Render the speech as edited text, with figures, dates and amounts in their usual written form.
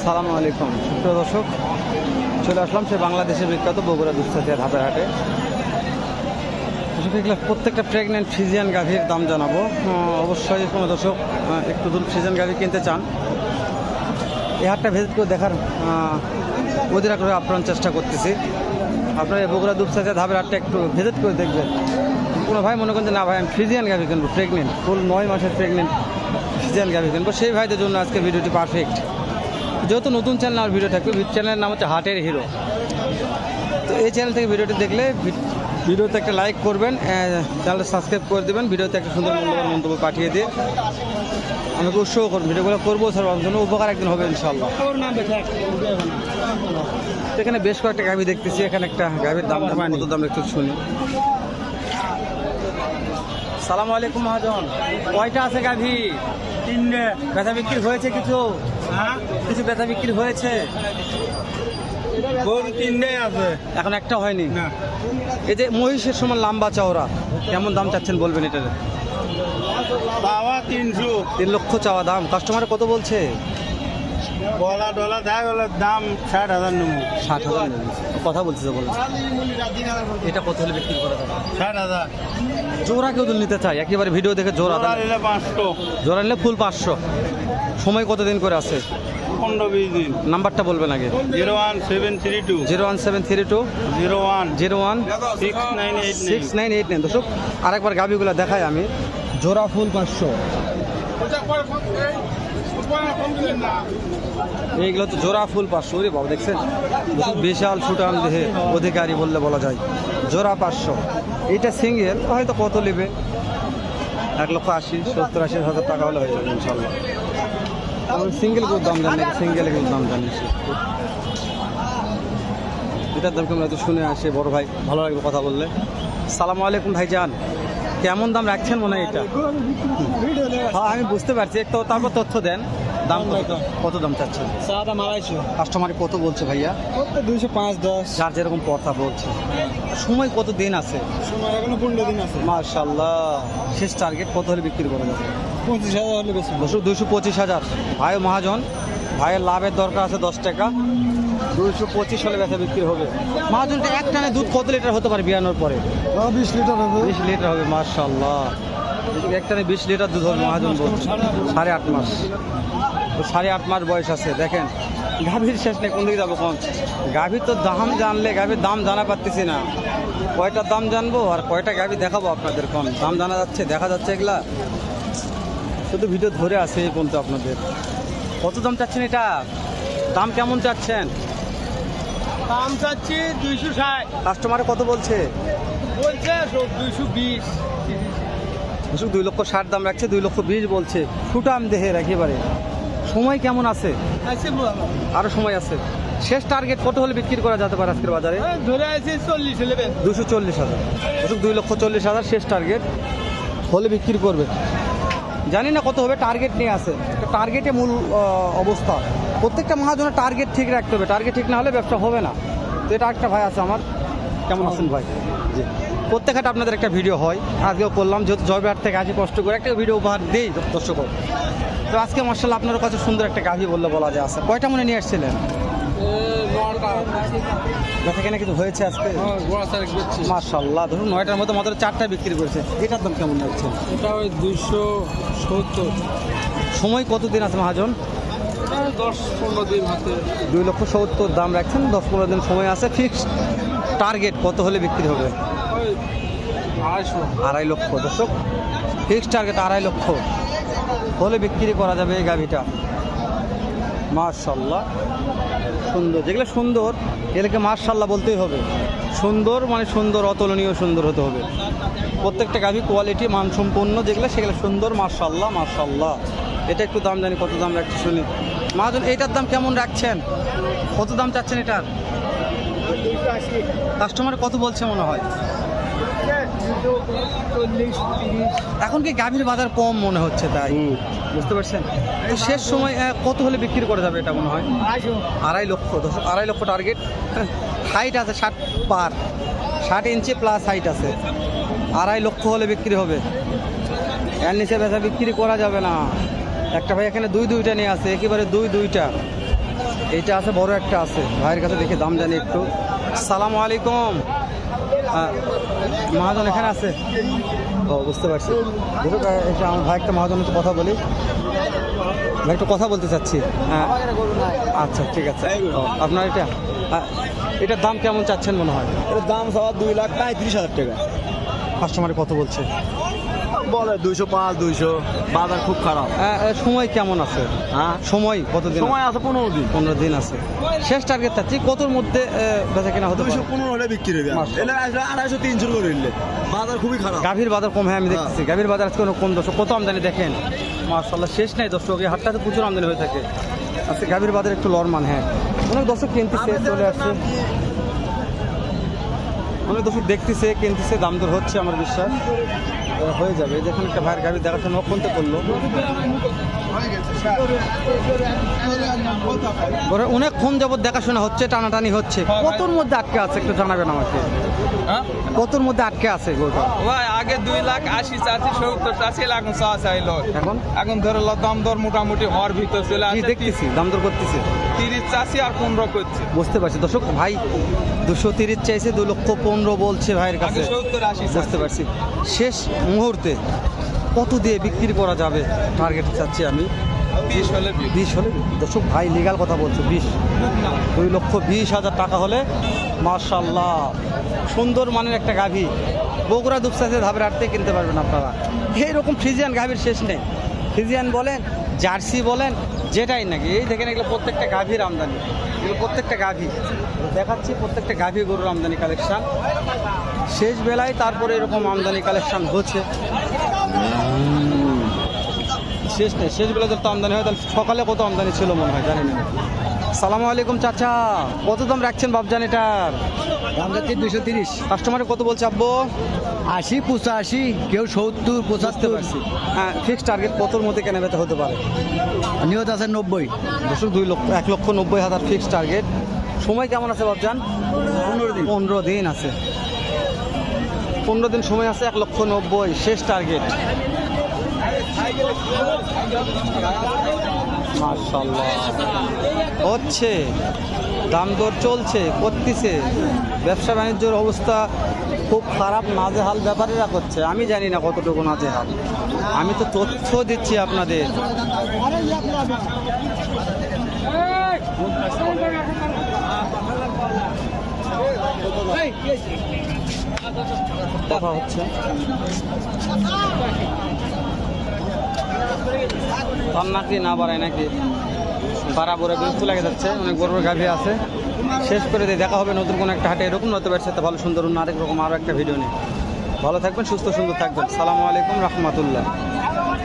আসসালামু আলাইকুম সুপ্রিয় দর্শক, চলে আসলাম সে বাংলাদেশের বিখ্যাত বগুড়া দুপচাচিয়া ধাপের হাটে। প্রত্যেকটা প্রেগনেন্ট ফ্রিজিয়ান গাভীর দাম জানাবো। অবশ্যই কোনো দর্শক একটু দূর ফ্রিজিয়ান গাভী কিনতে চান, এই হাটটা ভিজিট করে দেখার অধীর আগ্রহে আপ্রাণ চেষ্টা করতেছি। আপনারা এই বগুড়া দুপচাচিয়া ধাপের হাটটা একটু ভিজিট করে দেখবেন। কোনো ভাই মনে করেন যে না ভাই আমি ফ্রিজিয়ান গাভী কিনবো, প্রেগনেন্ট ফুল 9 মাসের প্রেগনেন্ট ফ্রিজিয়ান গাভী কিনবো, সেই ভাইদের জন্য আজকে ভিডিওটি পারফেক্ট। যেহেতু নতুন চ্যানেল আমার ভিডিও থাকবে, চ্যানেলের নাম হচ্ছে হাটের হিরো। তো এই চ্যানেল থেকে ভিডিওটি দেখলে ভিডিওতে একটা লাইক করবেন, চ্যানেলটা সাবস্ক্রাইব করে দেবেন, ভিডিওতে একটা সুন্দর মূল্যবান মন্তব্য পাঠিয়ে দিয়ে আমাকে উৎসাহ করুন। ভিডিওগুলো করবো স্যার, আমার জন্য উপকার একদিন হবে ইনশাল্লাহ। এখানে বেশ কয়েকটা গাভী দেখতেছি, এখানে একটা গাভীর দাম কত দাম একটু শুনি। সালামু আলাইকুম মহাজন, কয়টা আছে গাভী? 3টে। বেচা বিক্রি হয়েছে কিছু? কিছু বেচা বিক্রি হয়েছে? গরু 3টে আছে, এখন একটা হয়নি না। এই যে মহিষের সমান লম্বা চওড়া, কেমন দাম চাচ্ছেন বলবেন এটার? বাবা 300। 3 লক্ষ চাওয়া দাম, কাস্টমারে কত বলছে? বলা ডলা দেয়, বলে দাম 60,000 নেবো। 60,000 কথা বলছে যে বলছে। এটা কত হলে বিক্রি করা যাবে? 60,000। জোড়া কেউ যদি নিতে চায় একেবারে ভিডিও দেখে জোড়া জোড়া নিলে 500। জোড়া নিলে ফুল 500। সময় কতদিন করে আছে? 15-20 দিন। নাম্বারটা বলবেন আগে। 01732 01732 01 01 6989। 6989। দর্শক আরেকবার গাভিগুলো দেখাই আমি। জোড়া ফুল 500। এইগুলো তো জোড়া ফুল 500। রে বাবা দেখছেন, বিশাল সুটান দেহে অধিকারী বললে বলা যায়। জোড়া 500। এইটা সিঙ্গেল হয়তো কত নেবে? 1,80,000 টাকা হলে হয়ে যাবে ইনশাল্লাহ। সিঙ্গেল গুলোর দাম জানি, সিঙ্গেল গুলোর দাম জানি। এটার দাম কেমন শুনে আসে বড় ভাই, ভালো লাগবে কথা বললে। সালামু আলাইকুম ভাইজান, কেমন দাম রাখছেন মনে হয় এটা? হ্যাঁ আমি বুঝতে পারছি, একটু তারপর তথ্য দেন। দাম কত দাম চাচ্ছেন? দাম 250। কাস্টমারে কত বলছে ভাইয়া? 205-10। যার যেরকম কথা বলছে। সময় কত দিন আছে? সময় এখনো 15 দিন আছে। মাশাআল্লাহ। শেষ টার্গেট কত হলে বিক্রি করা যাবে? 25,000 হলে বেশি। 225,000। ভাই মহাজন, ভাইয়ের লাভের দরকার আছে 10 টাকা। 225 হলে বেচা বিক্রি হবে। মহাজনটা এক টানে দুধ কত লিটার হতে পারে বিয়ানোর পরে? 20 লিটার হবে। 20 লিটার হবে মাশাআল্লাহ। এক টানে 20 লিটার দুধ হবে মহাজন বলছে। 8.5 মাস। তো 8.5 মাস বয়স আছে। দেখেন গাভীর শেষ নেই, কোন দিকে যাবো কোন? গাভীর তো দাম জানলে, গাভীর দাম জানা পারতেছি না। কয়টার দাম জানবো আর কয়টা গাভী দেখাবো আপনাদের? কোন দাম জানা যাচ্ছে, দেখা যাচ্ছে এগুলা? শুধু ভিডিও ধরে আছে এই পর্যন্ত আপনাদের। কত দাম চাচ্ছেন এটা? দাম কেমন চাচ্ছেন? দাম চাচ্ছি 260। কাস্টমারে কত বলছে? বলছে 220। 2,60,000 দাম রাখছে, 2,20,000 বলছে। সুটাম দেহের একেবারে। সময় কেমন আছে? আরো সময় আছে। শেষ টার্গেট কত হলে বিক্রি করা যেতে পারে আজকের বাজারে? ধরে আছে 40 নেবেন। 240,000। 2,40,000 শেষ টার্গেট হলে বিক্রি করবে। জানি না কত হবে, টার্গেট নিয়ে আছে। টার্গেটে মূল অবস্থা। প্রত্যেকটা মহাজনের টার্গেট ঠিক রাখতে হবে, টার্গেট ঠিক না হলে ব্যবসা হবে না। তো এটা একটা ভাই আছে আমার। কেমন আছেন ভাই? জি, প্রত্যেক হাটে আপনাদের একটা ভিডিও হয়, আজকেও করলাম। যেহেতু জয়বাহাট থেকে আসি, কষ্ট করে একটা ভিডিও উপহার দিই দর্শক। তো আজকে মার্শাল্লাহ আপনার কাছে সুন্দর একটা গাভী বললে বলা যায় আছে। কয়টা মনে নিয়ে আসছিলেন? এখানে কিছু হয়েছে আজকে? মার্শাল্লাহ, ধরুন 9টার মধ্যে মাত্র 4টা বিক্রি করেছে। এটার দাম কেমন লাগছে? এটা ওই 270। সময় কতদিন আছে মহাজন? 10-15 দিন হাতে। 2,70,000 দাম রাখছেন, 10-15 দিন সময় আছে। ফিক্সড টার্গেট কত হলে বিক্রি হবে? 2.5 লক্ষ। দর্শক ফিক্সড টার্গেট 2.5 লক্ষ হলে বিক্রি করা যাবে এই গাভীটা। মাশাআল্লাহ সুন্দর, যেগুলো সুন্দর এগুলোকে মাশাআল্লাহ বলতেই হবে। সুন্দর মানে সুন্দর, অতুলনীয় সুন্দর হতে হবে। প্রত্যেকটা গাভী কোয়ালিটি মানসম্পন্ন যেগুলো, সেগুলো সুন্দর। মাশাআল্লাহ মাশাআল্লাহ। এটা একটু দাম জানি, কত দাম রাখছে শুনি। মহাজন এইটার দাম কেমন রাখছেন? কত দাম চাচ্ছেন এটার? 280। কাস্টমার কত বলছে মনে হয়? 40-30। এখন কি গাভীর বাজার কম মনে হচ্ছে, তাই বুঝতে পারছেন? তো শেষ সময় কত হলে বিক্রি করা যাবে এটা মনে হয়? 2.5 লক্ষ। 2.5 লক্ষ টার্গেট। হাইট আছে 60 পার, 60 ইঞ্চি প্লাস হাইট আছে। 2.5 লক্ষ হলে বিক্রি হবে। এর নিচে বেচা বিক্রি করা যাবে না। একটা ভাই এখানে দুইটা নিয়ে আছে, একেবারে দুইটা। এইটা আছে, বড় একটা আছে, ভাইয়ের কাছে দেখে দাম জানি একটু। সালাম আলাইকুম। মহাজন এখানে আছে? ও, বুঝতে পারছি। দেখুক, এটা আমার ভাই একটা মহাজনের সাথে কথা বলি। ভাই একটু কথা বলতে চাচ্ছি। হ্যাঁ, আচ্ছা ঠিক আছে। ও, আপনার এটার দাম কেমন চাচ্ছেন মনে হয়? এর দাম সবার 2,35,000 টাকা। কাস্টমারে কত বলছে? বলে 205, 200। বাজার খুব খারাপ। সময় কেমন আছে? হ্যাঁ, সময় কতদিন? সময় আছে 15 দিন। 15 দিন আছে। শেষ টার্গেট চাচ্ছি কতর মধ্যে বেচা কেনা হতে পারে? 215 হলে বিক্রি হবে। মাশাআল্লাহ। এলে 250, 300 করে নিলে বাজার খুবই খারাপ। গাভীর বাজার কম, হ্যাঁ আমি দেখতেছি গাভীর বাজার আজকে কম দর্শক। কত আমদানি দেখেন, মাশাআল্লাহ শেষ নাই দর্শক। এই হাটটাতে প্রচুর আমদানি হয়ে থাকে। আজকে গাভীর বাজার একটু লরমান, হ্যাঁ অনেক দর্শক কিনতেছে, চলে আসছে, অনেক দর্শক দেখতেছে, কিনতেছে, দাম দর হচ্ছে, আমার বিশ্বাস হয়ে যাবে। যেখানে একটা ভাইয়ের গাভী দেখাশোনা কোনতে করলো, অনেকক্ষণ যাবত দেখাশোনা হচ্ছে, টানাটানি হচ্ছে। কতর মধ্যে আটকে আছে একটু জানাবেন আমাকে? কতর মধ্যে আটকে আছে গরুটা? ভাই আগে 2,80,000 চাচ্ছি, 70 চাচ্ছি, এখন চা চাইলো। এখন এখন ধরে লো দাম দর মোটামুটি হওয়ার ভিতর চলে কি আসে। দেখতেছি দাম দর করতেছে? 30 চাচ্ছি আর 15 করছে। বুঝতে পারছি দর্শক, ভাই 230 চাইছে, 2,15,000 বলছে ভাইয়ের আগে কাছে। 70-80 বুঝতে পারছি। শেষ মুহূর্তে কত দিয়ে বিক্রি করা যাবে টার্গেট চাচ্ছি আমি? 20 হলে 20 হলে দর্শক, ভাই লিগাল কথা বলছে 20। 2,20,000 টাকা হলে মাশাআল্লাহ সুন্দর মানের একটা গাভী বগুড়া দুপসাতে ধাবের হাট থেকে কিনতে পারবেন আপনারা। এইরকম ফ্রিজিয়ান গাভীর শেষ নেই। ফ্রিজিয়ান বলেন, জার্সি বলেন, যেটাই নাকি, এই দেখেন এগুলো প্রত্যেকটা গাভীর আমদানি। এগুলো প্রত্যেকটা গাভী দেখাচ্ছি, প্রত্যেকটা গাভী গরুর আমদানি কালেকশান। শেষ বেলায় তারপরে এরকম আমদানি কালেকশান হচ্ছে, শেষ নেই। শেষ বেলা যত আমদানি হয়, তাহলে সকালে কত আমদানি ছিল মনে হয় জানি না। সালামু আলাইকুম চাচা, কত দাম রাখছেন বাবজান এটার? দাম যাচ্ছে 230। কাস্টমারে কত বলছে আব্বু? 80, 85, কেউ 70, বুঝতে 75। পারছি। হ্যাঁ, ফিক্সড টার্গেট কতর মধ্যে কেনা বেচা হতে পারে? নিয়ত আছে 90। দর্শক 1,90,000 ফিক্সড টার্গেট। সময় কেমন আছে বাবজান? 15 দিন। 15 দিন আছে। 15 দিন সময় আছে, 1,90,000 শেষ টার্গেট। মাশাআল্লাহ হচ্ছে, দাম দর চলছে, করতেছে। ব্যবসা বাণিজ্যের অবস্থা খুব খারাপ, নাজেহাল ব্যাপারীরা করছে। আমি জানি না কতটুকু নাজেহাল, আমি তো তথ্য দিচ্ছি আপনাদের। কথা হচ্ছে তার নাকি না বাড়ায় নাকি বাড়াবড়ে বিরক্ত লাগে যাচ্ছে। অনেক বড় বড় গাভী আছে। শেষ করে দিয়ে দেখা হবে নতুন কোনো একটা হাটে, এরকম নতুন ব্যবসাতে ভালো সুন্দর অন্য আরেক রকম আরও একটা ভিডিও নিয়ে। ভালো থাকবেন, সুস্থ সুন্দর থাকবেন। সালামু আলাইকুম রহমতুল্লাহ।